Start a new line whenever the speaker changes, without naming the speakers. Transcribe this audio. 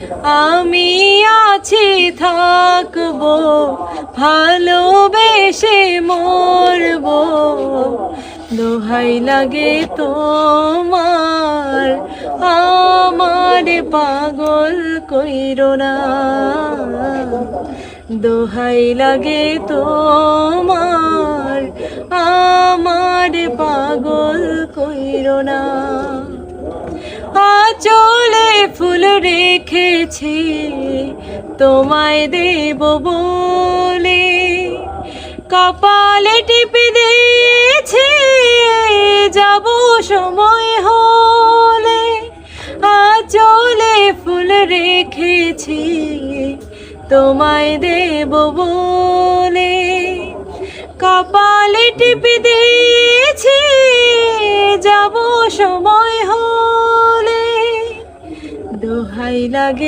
আমি আছি থাকবো, ভালোবেসে মরবো, দোহাই লাগে তোমার, আমার পাগল কইরো না। দোহাই লাগে তোমার, আমার পাগল কইরো না। আঁচলে ফুল রেখেছি তোমায় দেব বলে, কপালে টিপে দিয়েছি যাব সময় হলে। আঁচলে ফুল রেখেছি তোমায় দেব বলে, কপালে টিপে দিয়েছি যাব সময় হলে, দোহাই লাগে।